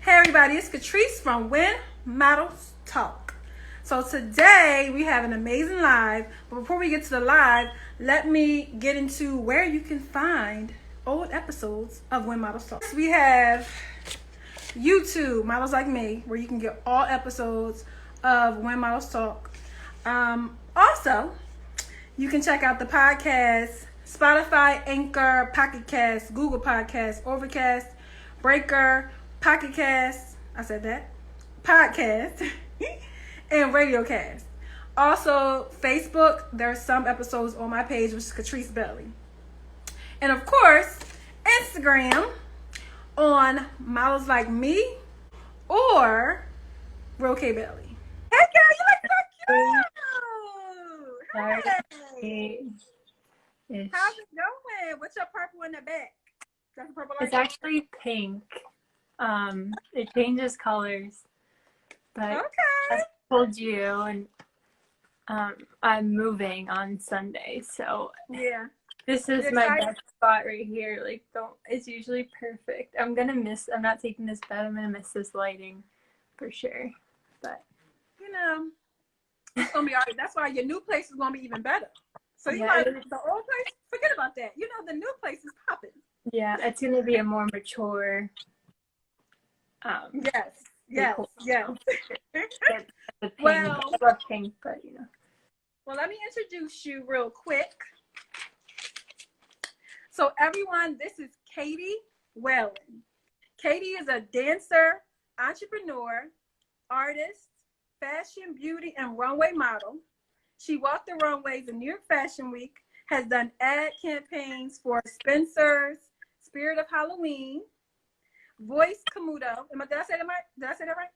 Hey everybody, it's Catrice from When Models Talk. So today we have an amazing live, but before we get to the live, let me get into where you can find old episodes of When Models Talk. We have YouTube, Models Like Me, where you can get all episodes of When Models Talk. Also, you can check out the podcast, Spotify, Anchor, Pocket Cast, Google Podcast, Overcast, Breaker, Pocket Cast, I said that, Podcast, and Radiocast. Also, Facebook, there are some episodes on my page, which is Catrice Belly. And of course, Instagram on Models Like Me or Real K Belly. Hey girl, you look so cute! Hey! How's it going? What's your purple in the back? That's purple It's actually pink. It changes colors. But okay. I told you, and I'm moving on Sunday, so yeah, this is my best spot right here. Like, it's usually perfect. I'm not taking this bed. I'm gonna miss this lighting for sure. But you know, it's gonna be alright. That's why your new place is gonna be even better. So you yeah, like the old place? Forget about that. You know the new place is popping. Yeah, it's gonna be a more mature. Yes. The pink. Well, I love pink, but you know. Well, let me introduce you real quick. So everyone, this is Catie Whalen. Catie is a dancer, entrepreneur, artist, fashion, beauty, and runway model. She walked the runways in New York Fashion Week, has done ad campaigns for Spencer's, Spirit of Halloween, Voice Camuto. Did I say that right?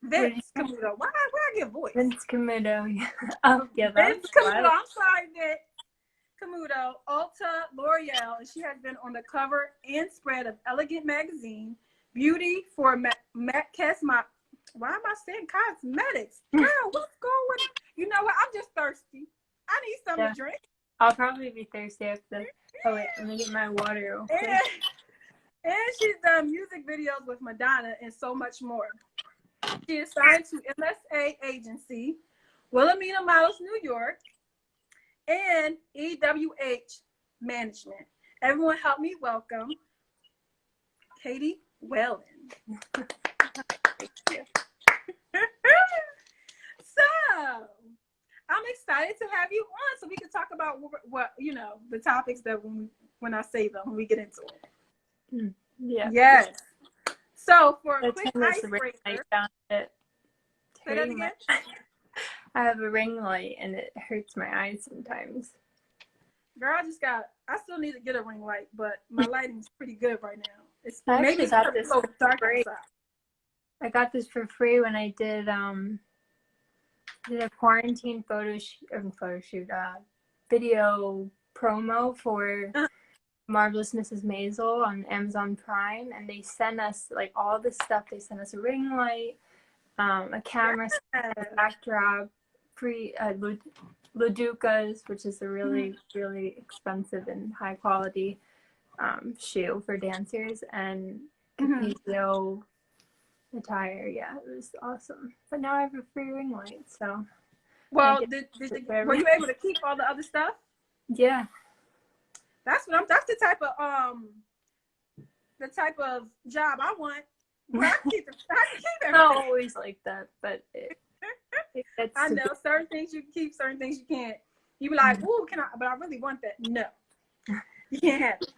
Vince Camuto. Why I get voice? Vince Camuto. Yeah. Oh, yeah. Vince Camuto. I'm sorry, Vince Camuto. Ulta L'Oreal, and she has been on the cover and spread of Elegant magazine. Beauty for Matt Casma. Why am I saying cosmetics? Girl, what's going on? You know what? I'm just thirsty. I need something to drink. I'll probably be thirsty after this. Oh, wait. Let me get my water. Okay. And she's done music videos with Madonna and so much more. She is signed to MSA Agency, Wilhelmina Models New York, and EWH Management. Everyone help me welcome Catie Whalen. Thank you. So, I'm excited to have you on so we can talk about what the topics that when I say them, when we get into it. Yeah. Yes. So for a quick icebreaker, say that again. I have a ring light and it hurts my eyes sometimes. Girl, I still need to get a ring light, but my lighting's pretty good right now. It's I maybe got this so dark outside. I got this for free when I did a quarantine video promo for Marvelous Mrs. Maisel on Amazon Prime, and they sent us like all this stuff. They sent us a ring light, a camera, a backdrop, free Laducas, which is a really really expensive and high quality shoe for dancers, and Capizio attire. Yeah, it was awesome. But now I have a free ring light, so. Well, were you able to keep all the other stuff? Yeah. That's the type of job I want. Well, I can keep everything. Not always like that, but I know certain things you can keep, certain things you can't. You be like, "Ooh, can I?" But I really want that. No, you can't have it.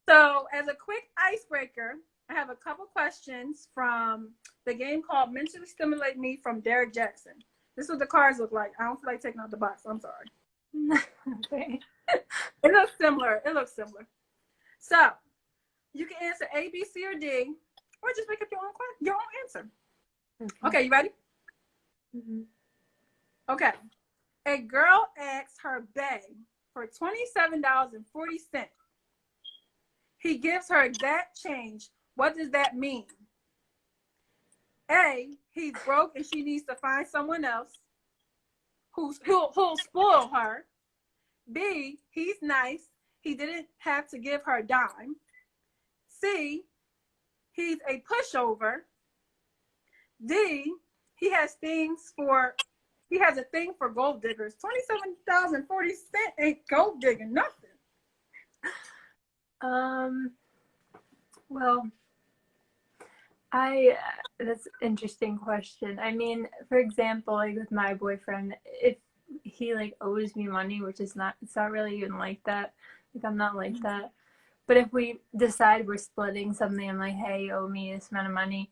So, as a quick icebreaker, I have a couple questions from the game called Mentally Stimulate Me from Derek Jackson. This is what the cards look like. I don't feel like taking out the box. I'm sorry. Okay. It looks similar. So, you can answer A, B, C, or D, or just make up your own answer. Okay, you ready? Mm-hmm. Okay. A girl asks her bae for $27.40. He gives her exact change. What does that mean? A, he's broke and she needs to find someone else who'll spoil her. B, he's nice. He didn't have to give her a dime. C, he's a pushover. D, he has a thing for gold diggers. $27.40 ain't gold digging nothing. Well, that's an interesting question. I mean, for example, like with my boyfriend, if he like owes me money, it's not really even like that. Like I'm not like that. But if we decide we're splitting something, I'm like, hey, you owe me this amount of money,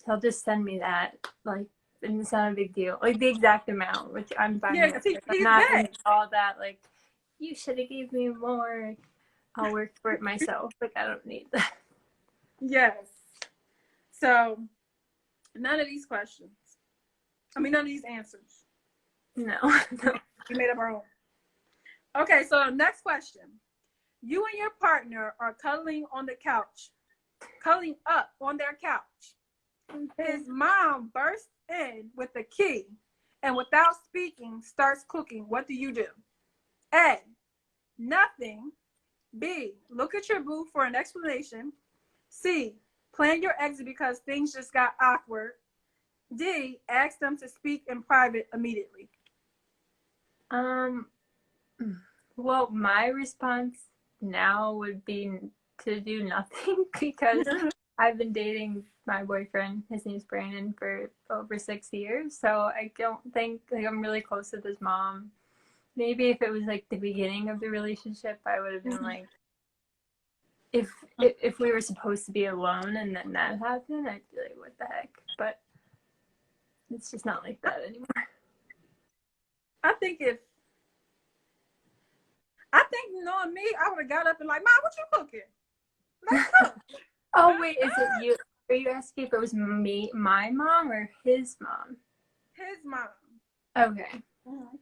he'll just send me that. Like, and it's not a big deal. Like the exact amount, which I'm fine with. Like, I'm not into all that. Like, you should have gave me more. I'll work for it myself. Like, I don't need that. Yes. So, none of these answers. No. We made up our own. Okay, so next question. You and your partner are cuddling up on their couch. Okay. His mom bursts in with the key and without speaking starts cooking. What do you do? A, nothing. B, look at your boo for an explanation. C, plan your exit because things just got awkward. D, ask them to speak in private immediately. Well, my response now would be to do nothing because I've been dating my boyfriend, his name's Brandon, for over 6 years. So I don't think like I'm really close with his mom. Maybe if it was like the beginning of the relationship, I would have been like, if we were supposed to be alone and then that happened, I'd be like, what the heck? But it's just not like that anymore. I think knowing me, I would have got up and like, Mom, what you cooking? Let's cook. Oh wait, is it you? Are you asking if it was my mom, or his mom? His mom. Okay. Mm-hmm.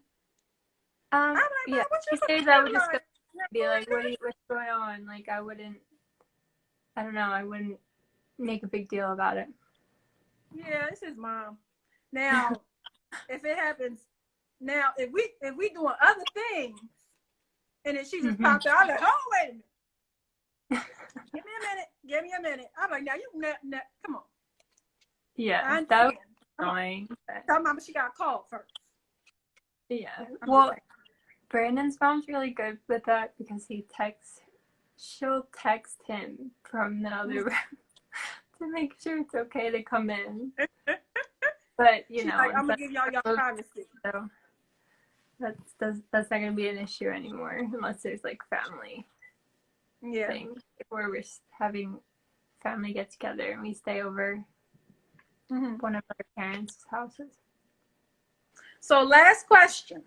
I'm like, yeah. These days I would just be like, what's going on? Like I wouldn't make a big deal about it. Yeah, it's his mom. Now, if it happens, if we doing other things, and then she just popped out, I'm like, oh wait a minute. Give me a minute. I'm like, now you come on. Yeah, that was annoying. Tell Mama she got called first. Yeah. Well, Brandon's mom's really good with that because she'll text him from the other room to make sure it's okay to come in. But she's like, I'm gonna give y'all privacy. So that's not gonna be an issue anymore unless there's like family. Yeah. Thing where we're having family get together and we stay over one of our parents' houses. So last question.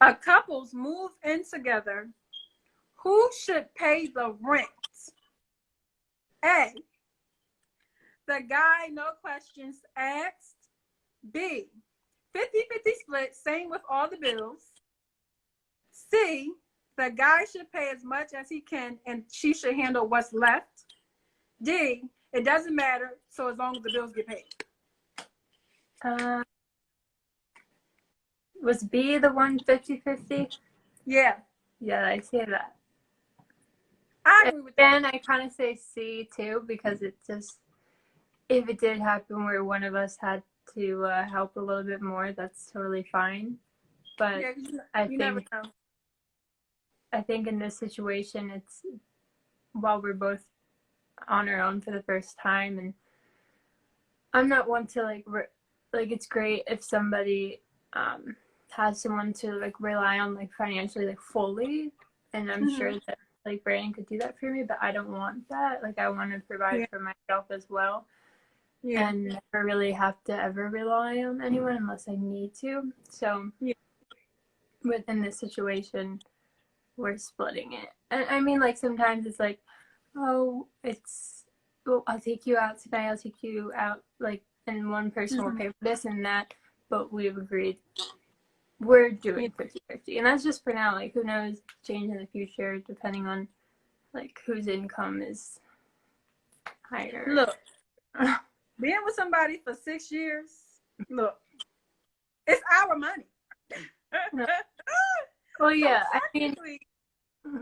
A couple's move in together. Who should pay the rent? A, the guy, no questions asked. B, 50-50 split, same with all the bills. C, the guy should pay as much as he can and she should handle what's left. D, it doesn't matter, so as long as the bills get paid. Was B the one 50-50? Yeah. Yeah, I say that. I agree with that. And I kind of say C too because it just, if it did happen where one of us had to help a little bit more, that's totally fine. But yeah, I think in this situation, it's while we're both on our own for the first time, and I'm not one to like it's great if somebody has someone to like rely on like financially like fully, and I'm sure that like Brandon could do that for me, but I don't want that. Like I want to provide for myself as well. Yeah. And never really have to ever rely on anyone unless I need to. So within this situation, we're splitting it. And I mean, like sometimes it's like, oh, I'll take you out tonight, I'll take you out, like, and one person will pay for this and that, but we've agreed we're doing 50-50. And that's just for now. Like, who knows, change in the future depending on like whose income is higher. Look, being with somebody for 6 years, look, it's our money. Well, yeah, so I mean,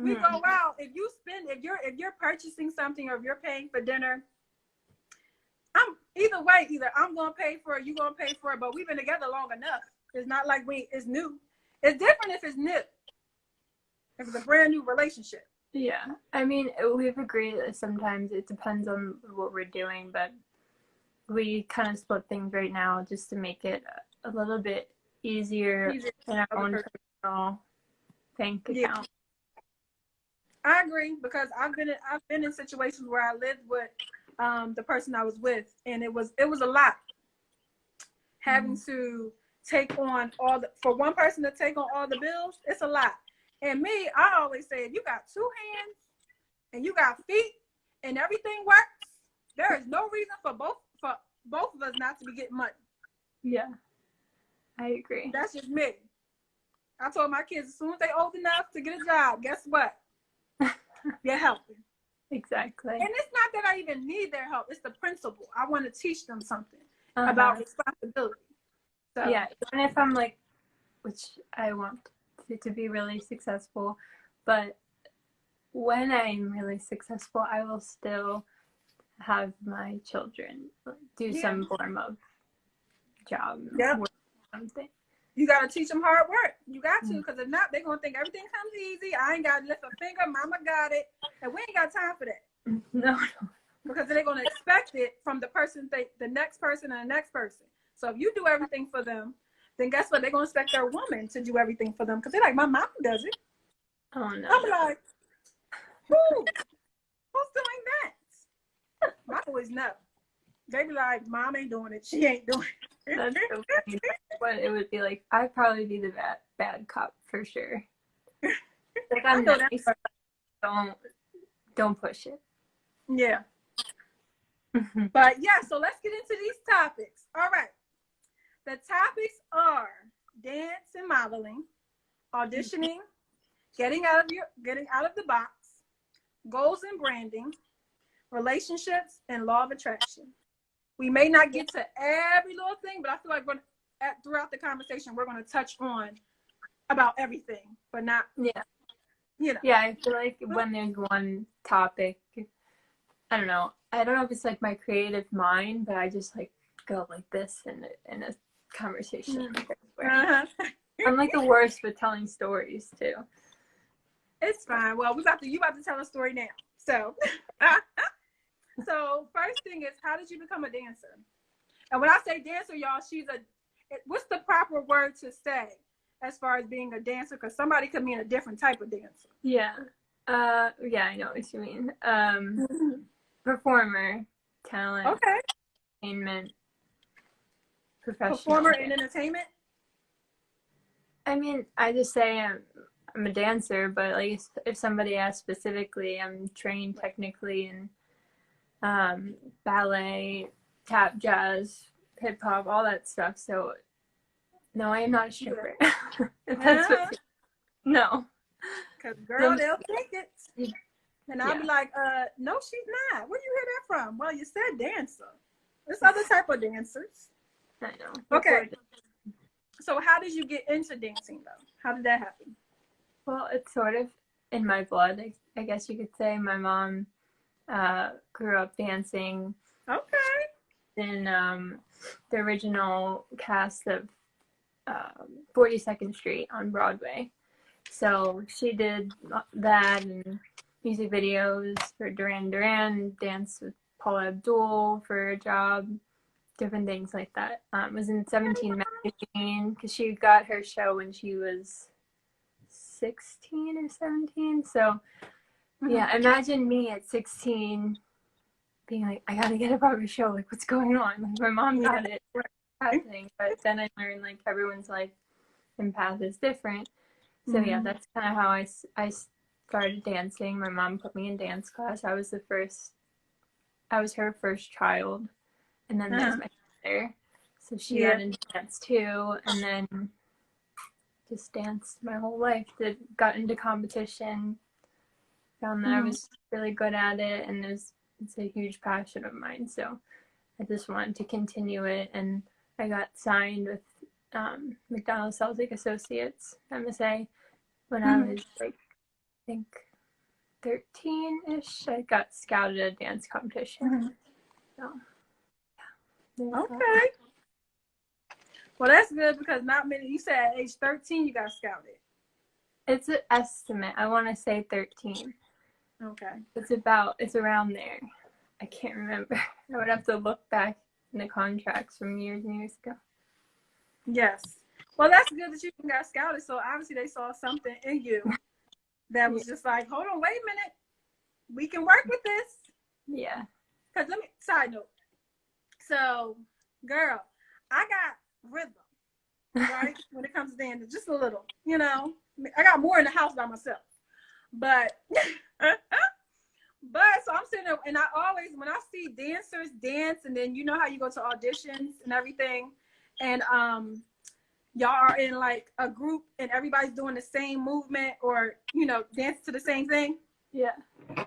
we go out. If you're purchasing something or if you're paying for dinner, either way, either I'm gonna pay for it, you gonna pay for it. But we've been together long enough. It's not like it's new. It's different if it's new. If it's a brand new relationship. Yeah, I mean, we've agreed that sometimes it depends on what we're doing, but we kind of split things right now just to make it a little bit easier in our own personal bank account. I agree, because I've been in situations where I lived with the person I was with, and it was a lot having to take on for one person to take on all the bills. It's a lot. And me, I always say, if you got two hands and you got feet and everything works, there is no reason for both of us not to be getting money. Yeah, I agree. That's just me. I told my kids, as soon as they're old enough to get a job, guess what? You're helping. Exactly. And it's not that I even need their help. It's the principle. I want to teach them something about responsibility. So, yeah, even if I'm like, which I want to be really successful, but when I'm really successful, I will still have my children do some form of job or something. You got to teach them hard work. You got to, because if not, they're going to think everything comes easy. I ain't got to lift a finger. Mama got it. And we ain't got time for that. No. Because they're going to expect it from the person, the next person and the next person. So if you do everything for them, then guess what? They're going to expect their woman to do everything for them. Because they're like, my mom does it. Oh, no. I'm like, who's doing that? My boys know. They be like, mom ain't doing it. She ain't doing it. That's so funny. But it would be like, I'd probably be the bad cop for sure. Like, I'm nice, don't push it. Yeah. But yeah, so let's get into these topics. All right. The topics are dance and modeling, auditioning, getting out of the box, goals and branding, relationships, and law of attraction. We may not get to every little thing, but I feel like throughout the conversation, we're going to touch on about everything, but not, Yeah, I feel like when there's one topic, I don't know if it's like my creative mind, but I just like go like this in a conversation. I'm like the worst with telling stories too. It's fine. Well, you about to tell a story now. So, so first thing is, how did you become a dancer? And when I say dancer, y'all, what's the proper word to say as far as being a dancer? Because somebody could mean a different type of dancer. Yeah. Yeah, I know what you mean. Performer, talent, entertainment, professional. Performer and entertainment? I mean, I just say I'm a dancer, but like if somebody asks specifically, I'm trained technically in ballet, tap, jazz, hip hop, all that stuff. So no, I am not a stripper. That's what. No. Because girl, they'll take it. And I'll be like, no, she's not. Where you hear that from? Well, you said dancer. There's other type of dancers. I know. Okay. So how did you get into dancing, though? How did that happen? Well, it's sort of in my blood, I guess you could say. My mom grew up dancing. Okay. In the original cast of 42nd Street on Broadway. So she did that and music videos for Duran Duran, danced with Paula Abdul for a job, different things like that. Was in 17 magazine because she got her show when she was 16 or 17. So yeah, imagine me at 16 being like, I gotta get a Broadway show. Like, what's going on? Like, my mom got it. What's happening? But then I learned like everyone's life and path is different. So yeah, that's kind of how I started dancing. My mom put me in dance class. I was her first child, and then there's my sister. So she got into dance too, and then just danced my whole life. Got into competition, found that I was really good at it, and it's a huge passion of mine. So I just wanted to continue it, and I got signed with McDonald's Celtic Associates, MSA, when I was like, I think 13-ish. I got scouted at a dance competition. So, Okay. Well, that's good because not many. You said at age 13 you got scouted. It's an estimate. I want to say 13. Okay. It's around there. I can't remember. I would have to look back in the contracts from years and years ago. Yes. Well, that's good that you got scouted. So obviously they saw something in you that was just like, hold on, wait a minute. We can work with this. Yeah. Because side note. So, girl, I got rhythm, right? When it comes to dancing, just a little, you know. I got more in the house by myself. But so I'm sitting there, and I always, when I see dancers dance, and then you know how you go to auditions and everything, and y'all are in like a group, and everybody's doing the same movement, or you know, dance to the same thing. Yeah. So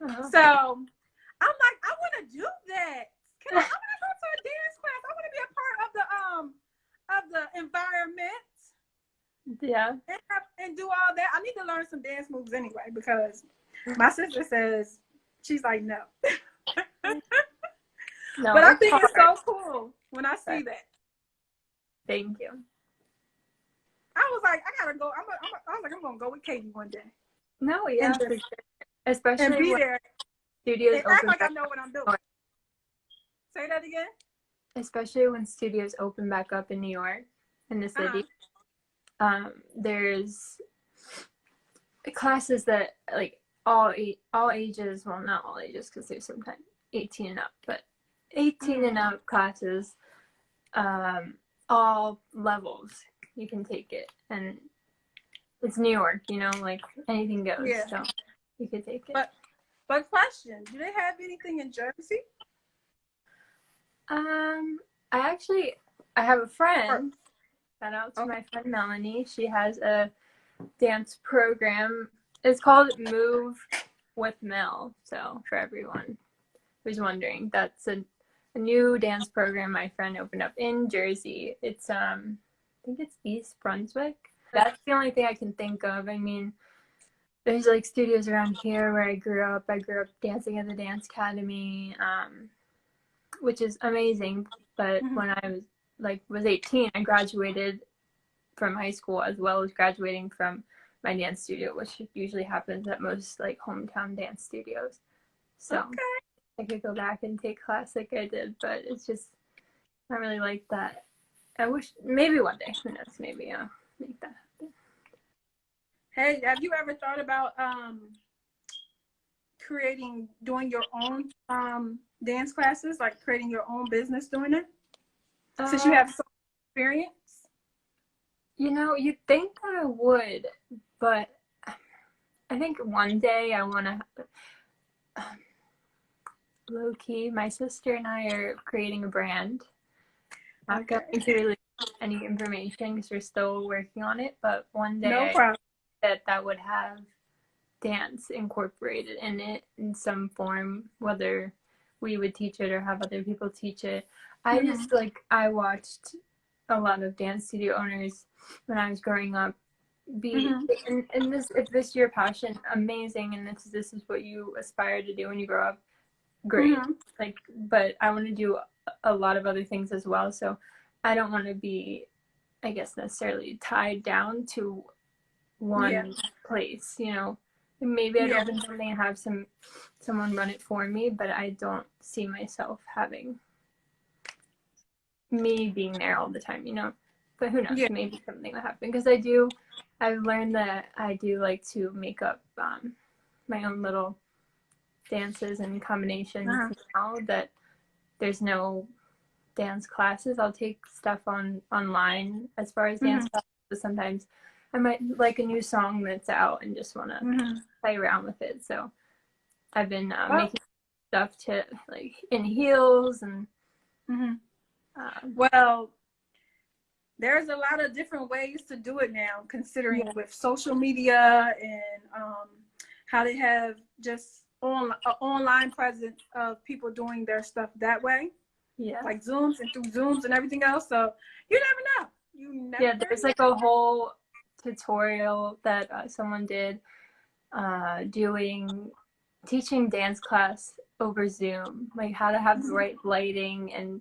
I'm like, I want to do that. I want to go to a dance class. I want to be a part of the environment. Yeah. And do all that. I need to learn some dance moves anyway because my sister says she's like no. No, but I think it's so cool when I see that. Thank you. I was like, I gotta go. I'm gonna go with Catie one day. No, yeah, for sure. Especially and be when there. Studios and act like I know what I'm doing. Say that again. Especially when studios open back up in New York, in the city. There's classes that like all ages, well not all ages because there's sometimes 18 and up, but 18 and up classes, all levels you can take it, and it's New York, you know, like anything goes. Yeah. So you could take it. But question, do they have anything in Jersey? I have a friend. Shout out to my friend Melanie. She has a dance program. It's called Move with Mel. So for everyone who's wondering, that's a new dance program my friend opened up in Jersey. It's I think it's East Brunswick. That's the only thing I can think of. I mean, there's like studios around here where I grew up. I grew up dancing at the dance academy, which is amazing. But when I was 18, I graduated from high school as well as graduating from my dance studio, which usually happens at most like hometown dance studios. So I could go back and take class like I did, but it's just not really like that. I wish maybe one day, who knows, maybe I'll make that happen. Hey, have you ever thought about doing your own dance classes, like creating your own business doing it? Since you have so much experience? You know, you'd think that I would, but I think one day I want to, low key, my sister and I are creating a brand. Not going to release any information because we're still working on it, but one day that would have dance incorporated in it in some form, whether we would teach it or have other people teach it. I watched a lot of dance studio owners when I was growing up and if this is your passion, amazing, and this is what you aspire to do when you grow up, great. But I want to do a lot of other things as well, so I don't want to be, I guess, necessarily tied down to one place, you know. Maybe I'd open something and have someone run it for me, but I don't see myself having me being there all the time, you know. But who knows, maybe something will happen, because I've learned that I do like to make up my own little dances and combinations now that there's no dance classes. I'll take stuff online as far as dance classes, but sometimes I might like a new song that's out and just want to play around with it. So I've been making stuff to like in heels and well, there's a lot of different ways to do it now, considering with social media and how they have just an online presence of people doing their stuff that way. Like Zooms and through Zooms and everything else. So you never know. There's like a whole tutorial that someone did teaching dance class over Zoom, like how to have the right lighting and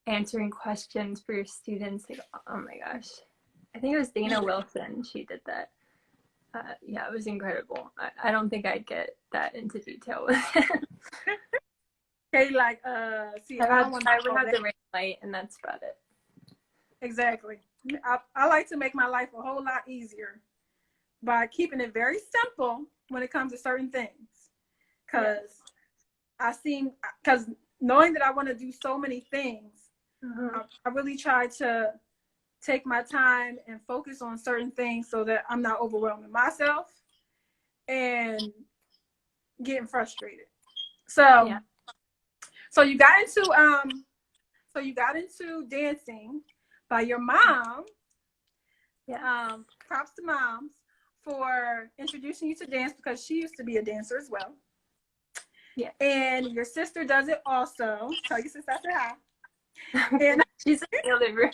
answering questions for your students. Like, oh my gosh. I think it was Dana Wilson. She did that. Yeah, it was incredible. I don't think I'd get that into detail with it. Okay, like, see, I would have the ring light, and that's about it. Exactly. I like to make my life a whole lot easier by keeping it very simple when it comes to certain things. Because knowing that I want to do so many things, I really try to take my time and focus on certain things so that I'm not overwhelming myself and getting frustrated. So, yeah. So you got into dancing by your mom. Yeah. Props to moms for introducing you to dance because she used to be a dancer as well. Yeah. And your sister does it also. Tell your sister I said hi. And she's in the other room.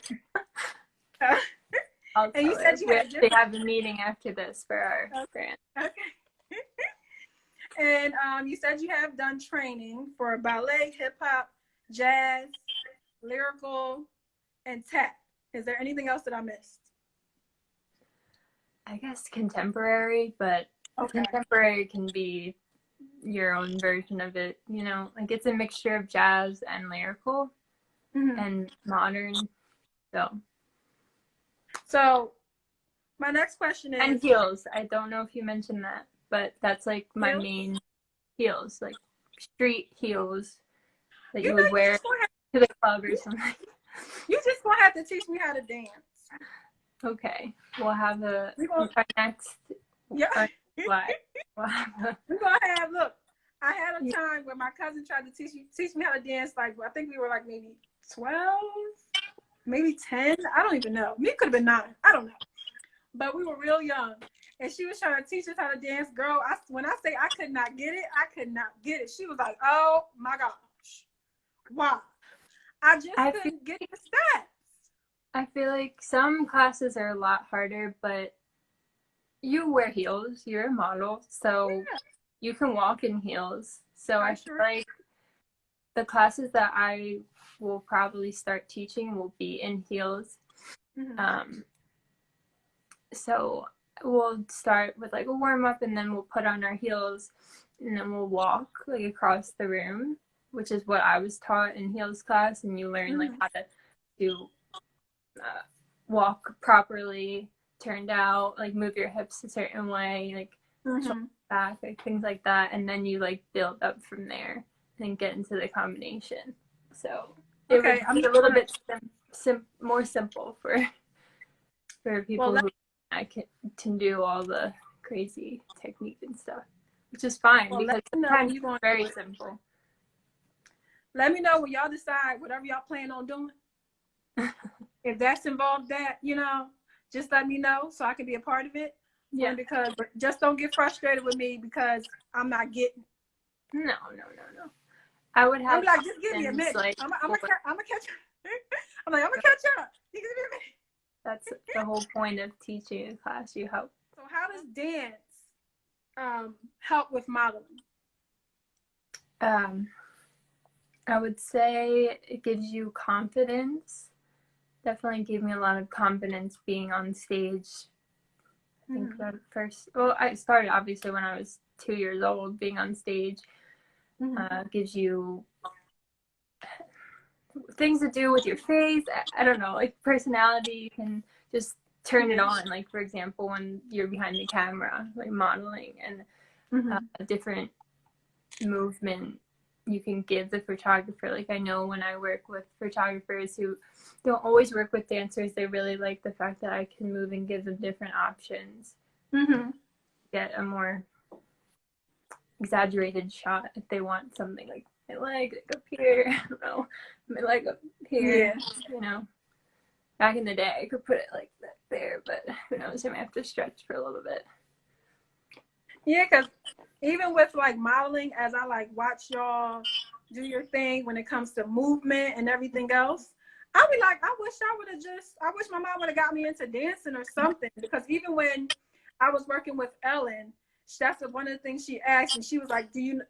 And you said they have a meeting after this for our grant. Okay. And you said you have done training for ballet, hip hop, jazz, lyrical, and tap. Is there anything else that I missed? I guess contemporary, but contemporary can be your own version of it, you know, like it's a mixture of jazz and lyrical and modern. So my next question is, and heels. I don't know if you mentioned that, but that's like my main heels, like street heels that you would wear to the club or something. You just gonna have to teach me how to dance. Okay, we'll have our next. Yeah. We're gonna have, look, I had a time where my cousin tried to teach me how to dance. Like, I think we were like maybe 12, maybe 10. I don't even know. Me could have been 9. I don't know. But we were real young. And she was trying to teach us how to dance. Girl, when I say I could not get it, I could not get it. She was like, oh my gosh. Wow. I just couldn't get the steps. I feel like some classes are a lot harder, but you wear heels. You're a model, so you can walk in heels. So I feel like the classes that I will probably start teaching will be in heels. So we'll start with like a warm up, and then we'll put on our heels, and then we'll walk like across the room, which is what I was taught in heels class. And you learn like how to do walk properly, turned out, like move your hips a certain way, like shoulder back, like things like that. And then you like build up from there and get into the combination. So it would be a little bit more simple for people who can do all the crazy technique and stuff, which is fine because sometimes it's very simple. Let me know when y'all decide whatever y'all plan on doing. If that's involved, that, you know, just let me know so I can be a part of it. Yeah. Because just don't get frustrated with me because I'm not getting. No. I would have. I'm like, just give me a minute. Like, I'm gonna catch up. I'm like, I'm gonna catch up. Give me a minute. That's the whole point of teaching a class. You help. So how does dance help with modeling? I would say it gives you confidence. Definitely gave me a lot of confidence being on stage. I think that first, well, I started obviously when I was 2 years old. Being on stage gives you things to do with your face. I don't know, like personality. You can just turn it on. Like, for example, when you're behind the camera, like modeling, and a different movement you can give the photographer. Like, I know when I work with photographers who don't always work with dancers, they really like the fact that I can move and give them different options. Get a more exaggerated shot if they want something like my leg like up here. I don't know, my leg up here. You know, back in the day I could put it like that there, but who knows, I might have to stretch for a little bit. Yeah, because even with like modeling, as I like watch y'all do your thing when it comes to movement and everything else, I'll be like, I wish my mom would have got me into dancing or something. Because even when I was working with Ellen, that's one of the things she asked, and she was like, did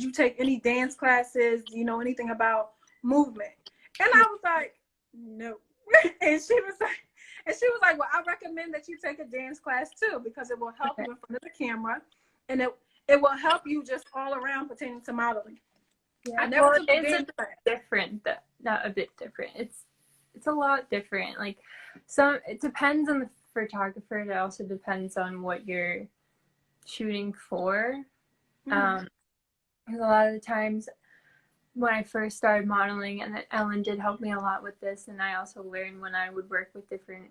you take any dance classes? Do you know anything about movement? And I was no. And she was like, well, I recommend that you take a dance class too, because it will help you in front of the camera, and it will help you just all around pertaining to modeling. Yeah, I never took a dance class. Different, not a bit different. It's a lot different. Like it depends on the photographer. It also depends on what you're shooting for. Because a lot of the times when I first started modeling, and Ellen did help me a lot with this, and I also learned when I would work with different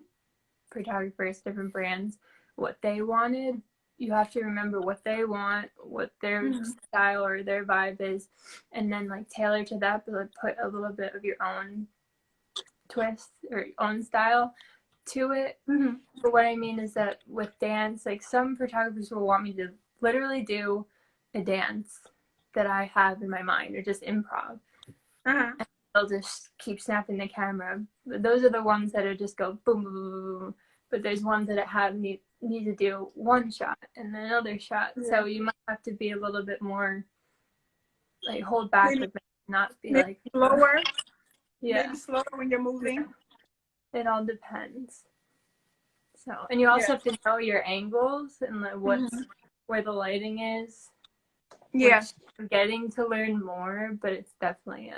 photographers, different brands, what they wanted. You have to remember what they want, what their style or their vibe is, and then like tailor to that, but like put a little bit of your own twist or own style to it. But what I mean is that with dance, like some photographers will want me to literally do a dance that I have in my mind, or just improv. And they'll just keep snapping the camera. But those are the ones that are just go boom, boom, boom, boom. But there's ones that need to do one shot and then another shot. Yeah. So you might have to be a little bit more like hold back with it, not be like slower. Yeah. Maybe slower when you're moving. It all depends. So, and you also have to know your angles and like where the lighting is. Yeah. I'm getting to learn more, but it's definitely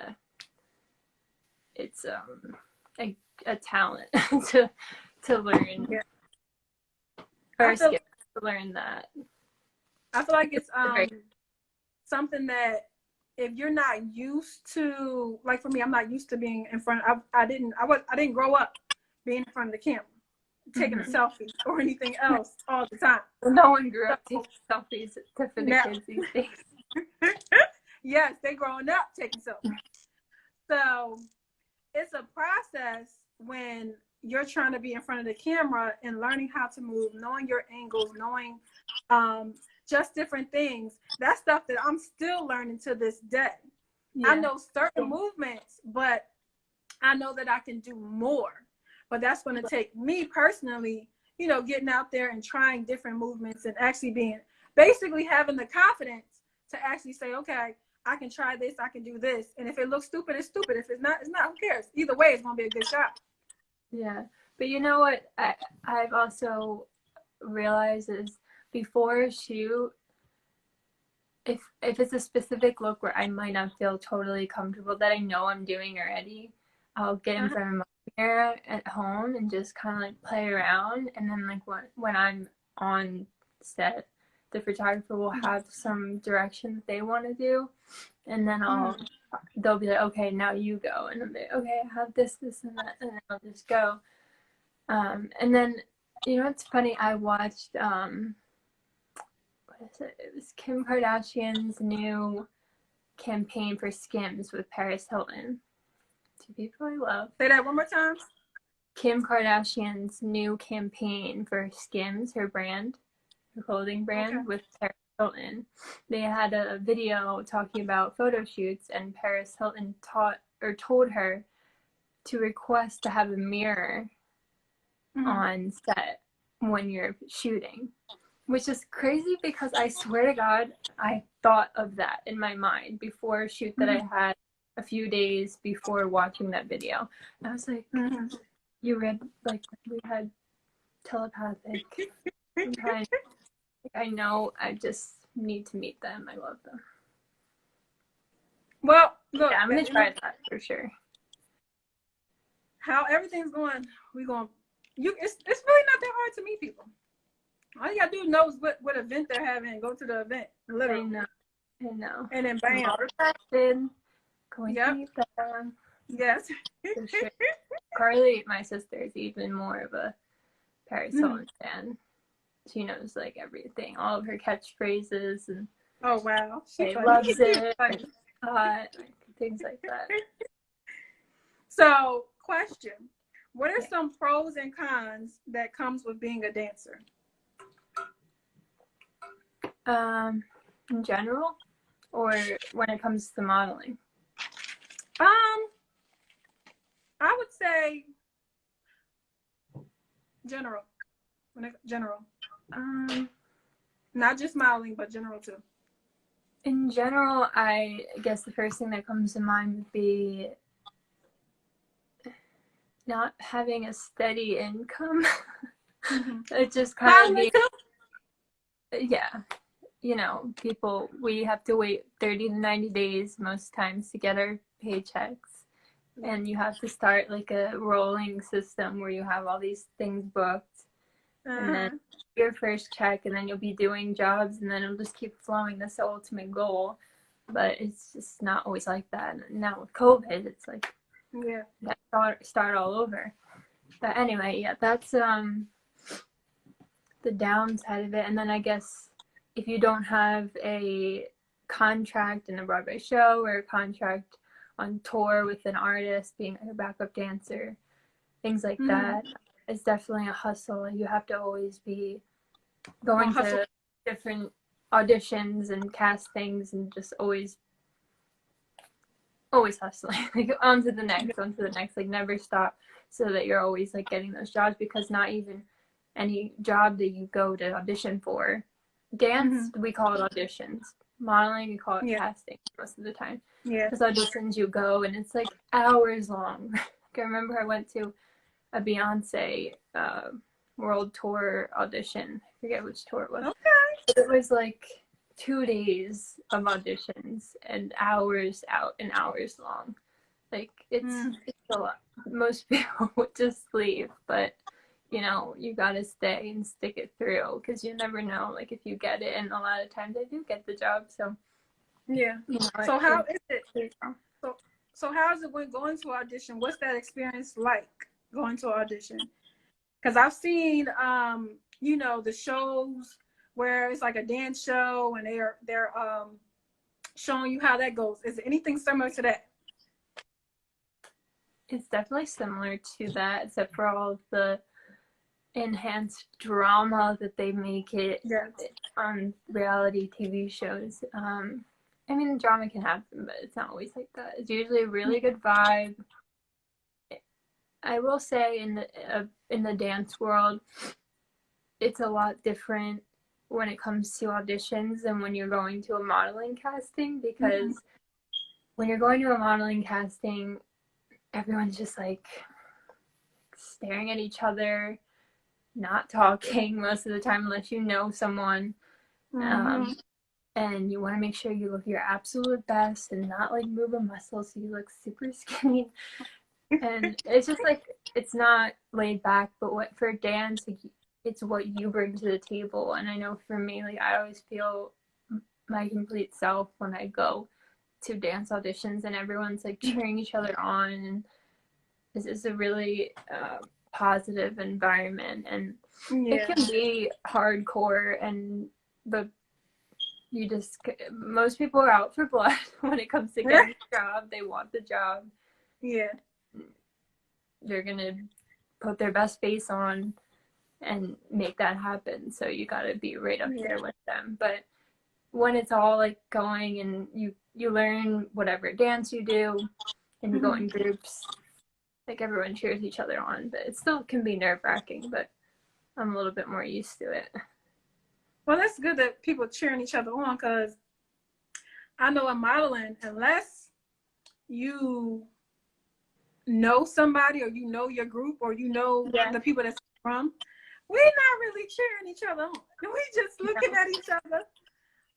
a talent to learn. Yeah. Or to learn that. I feel like it's something that if you're not used to, like for me, I'm not used to being in front. I didn't grow up being in front of the camera, taking a selfie or anything else all the time. No one grew up taking selfies except for the kids these days. Yes, they growing up taking selfies. So it's a process when you're trying to be in front of the camera and learning how to move, knowing your angles, knowing just different things. That's stuff that I'm still learning to this day. Yeah. I know certain movements, but I know that I can do more. But that's going to take me personally, getting out there and trying different movements and actually basically having the confidence to actually say, okay, I can try this, I can do this. And if it looks stupid, it's stupid. If it's not, it's not. Who cares? Either way, it's going to be a good shot. Yeah. But you know what I've also realized is before a shoot, if it's a specific look where I might not feel totally comfortable that I know I'm doing already, I'll get in front of my mirror at home and just kind of like play around. And then like when I'm on set, the photographer will have some direction that they want to do, and then they'll be like, okay, now you go, and I'm like, okay, I have this, and that, and then I'll just go. And then it's funny, I watched what is it? It was Kim Kardashian's new campaign for Skims with Paris Hilton. Two people I love. Say that one more time. Kim Kardashian's new campaign for Skims, her clothing brand, with Paris Hilton. They had a video talking about photo shoots, and Paris Hilton told her to request to have a mirror on set when you're shooting, which is crazy because I swear to God, I thought of that in my mind before a shoot that I had a few days before watching that video. And I was like, you read, like, we had telepathic. I know, I just need to meet them. I love them. Well, look, I'm going to try that for sure. How everything's going, it's really not that hard to meet people. All you gotta do is know what event they're having and go to the event. Literally. I know. And then bam. Going to meet them. Yes. For sure. Carly, my sister, is even more of a Paris Hilton fan. She knows like everything, all of her catchphrases, and oh wow, she loves it. Things like that. So, question: what are some pros and cons that comes with being a dancer? In general, or when it comes to modeling? I would say general. General. Not just modeling, but general too. In general, I guess the first thing that comes to mind would be not having a steady income. Mm-hmm. It just kind of Modeling too? yeah, you know, we have to wait 30 to 90 days most times to get our paychecks. And you have to start like a rolling system where you have all these things booked. And then your first check, and then you'll be doing jobs, and then it'll just keep flowing. That's the ultimate goal. But it's just not always like that. And now with COVID, it's like, Yeah. Start all over. But anyway, yeah, that's the downside of it. And then I guess if you don't have a contract in a Broadway show or a contract on tour with an artist, being a backup dancer, things like that, it's definitely a hustle. You have to always be going to different auditions and castings and just always hustling, like on to the next, like never stop, so that you're always like getting those jobs, because not even any job that you go to audition for, dance, we call it auditions, modeling, we call it casting most of the time. Because auditions you go and it's like hours long. Like, I remember I went to a Beyonce world tour audition. I forget which tour it was. Okay. It was like 2 days of auditions and hours out and hours long. Like it's a lot. Most people would just leave, but you know, you gotta stay and stick it through, because you never know, like if you get it, and a lot of times I do get the job. So yeah. You know, so how is it? So how is it when going to audition? What's that experience like going to audition? Because I've seen you know, the shows where it's like a dance show and they're showing you how that goes. Is it anything similar to that? It's definitely similar to that, except for all of the enhanced drama that they make it on reality TV shows. I mean, drama can happen, but it's not always like that. It's usually a really good vibe. I will say in the dance world, it's a lot different when it comes to auditions than when you're going to a modeling casting, because when you're going to a modeling casting, everyone's just like staring at each other, not talking most of the time unless you know someone. And you want to make sure you look your absolute best and not like move a muscle so you look super skinny. And it's just like, it's not laid back. But what for dance, like, it's what you bring to the table. And I know for me, like I always feel my complete self when I go to dance auditions, and everyone's like cheering each other on, and this is a really positive environment. And it can be hardcore, but you just, most people are out for blood when it comes to getting a job. They want the job. They're gonna put their best face on and make that happen, so you got to be right up there with them. But when it's all like going and you learn whatever dance you do and you go in groups, like everyone cheers each other on, but it still can be nerve-wracking, but I'm a little bit more used to it. Well, that's good that people cheering each other on, because I know in modeling, unless you know somebody or you know your group or you know the people that's from, we're not really cheering each other on. We just looking at each other.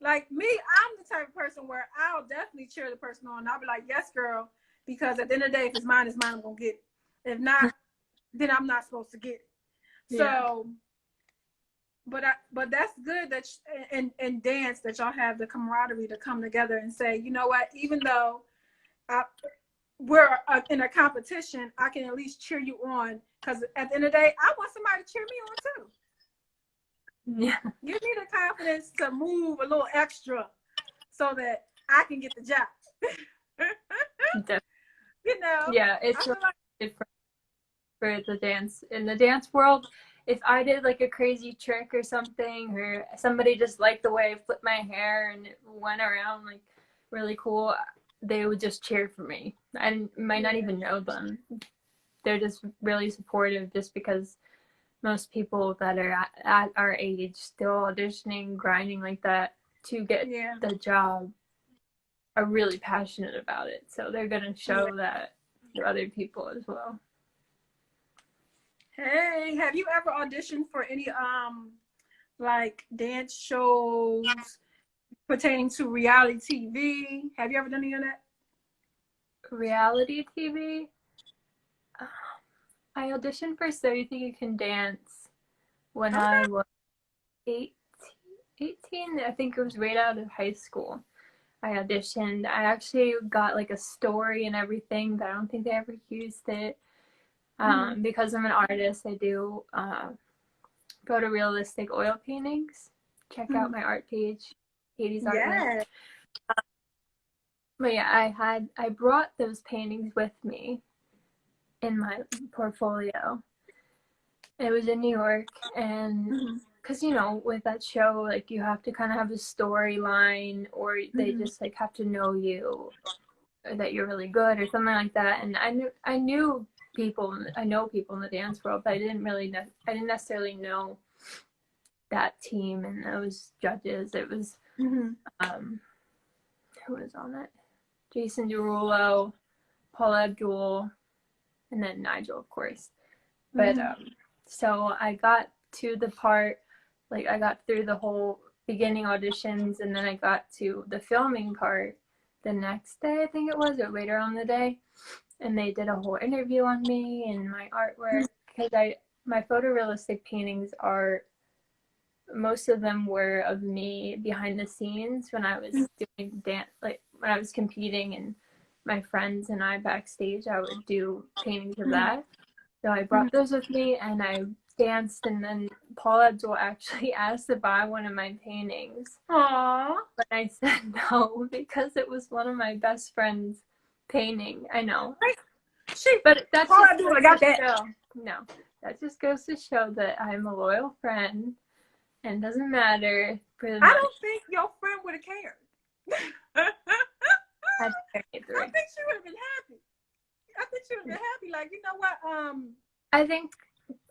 Like me, I'm the type of person where I'll definitely cheer the person on. I'll be like, yes, girl, because at the end of the day, if it's mine, I'm going to get it. If not, then I'm not supposed to get it. So, but that's good that in dance that y'all have the camaraderie to come together and say, you know what, even though we're in a competition, I can at least cheer you on, because at the end of the day, I want somebody to cheer me on too. Yeah. Give me the confidence to move a little extra so that I can get the job. You know? Yeah, it's really different for the dance. In the dance world, if I did like a crazy trick or something, or somebody just liked the way I flipped my hair and it went around like really cool, they would just cheer for me. I might not even know them. They're just really supportive, just because most people that are at our age still auditioning, grinding like that to get the job are really passionate about it. So they're going to show that to other people as well. Hey, have you ever auditioned for any like dance shows pertaining to reality TV? Have you ever done any of that? Reality TV? I auditioned for So You Think You Can Dance when I Okay. was 18, 18. I think it was right out of high school. I auditioned. I actually got like a story and everything, but I don't think they ever used it. Because I'm an artist, I do photorealistic oil paintings. Check out my art page, Catie's Artwork. Yeah. But yeah, I brought those paintings with me in my portfolio. It was in New York, and because with that show, like you have to kind of have a storyline, or they just like have to know you, or that you're really good, or something like that. And I know people in the dance world, but I didn't necessarily know that team and those judges. It was who was on it? Jason Derulo, Paula Abdul, and then Nigel, of course. But so I got to the part, like I got through the whole beginning auditions, and then I got to the filming part the next day, I think it was, or later on the day, and they did a whole interview on me and my artwork, because my photorealistic paintings are, most of them were of me behind the scenes when I was doing dance, like when I was competing, and my friends and I backstage, I would do paintings of that. So I brought those with me, and I danced, and then Paula Abdul actually asked to buy one of my paintings. Aww. But I said no, because it was one of my best friend's painting. I know. But that's Paula just Abdul, I got that. show. No, that just goes to show that I'm a loyal friend, and it doesn't matter for the I don't think your friend would have cared. I think she would have been happy. I think she would have been happy. Like, you know what?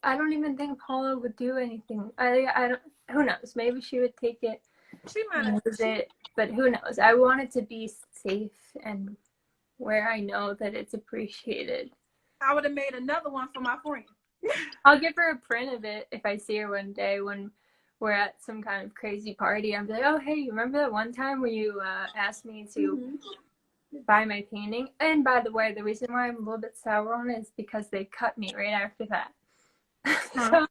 I don't even think Paula would do anything. I don't. Who knows? Maybe she would take it. She might have use it, but who knows? I want it to be safe and where I know that it's appreciated. I would have made another one for my friend. I'll give her a print of it if I see her one day when we're at some kind of crazy party. I'm like, oh, hey, you remember that one time where you asked me to buy my painting? And by the way, the reason why I'm a little bit sour on it is because they cut me right after that. So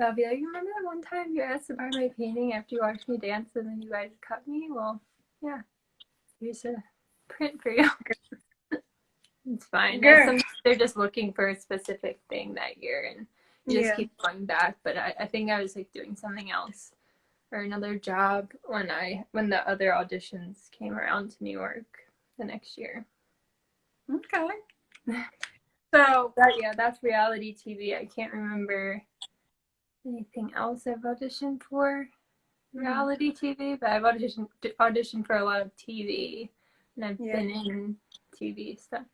I'll be like, you remember that one time you asked to buy my painting after you watched me dance and then you guys cut me? Well, yeah, here's a print for you. It's fine. Sometimes they're just looking for a specific thing that year, and you just keep going back. But I think I was like doing something else or another job when the other auditions came around to New York the next year. Okay. So that's reality TV. I can't remember anything else I've auditioned for reality TV, but I've auditioned for a lot of TV, and I've been in TV stuff.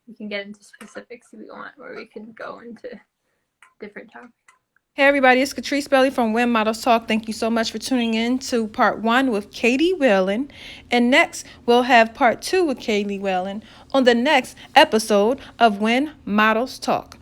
We can get into specifics if we want, or we can go into different topics. Hey everybody, it's Catrice Belly from When Models Talk. Thank you so much for tuning in to part 1 with Catie Whalen. And next, we'll have part 2 with Catie Whalen on the next episode of When Models Talk.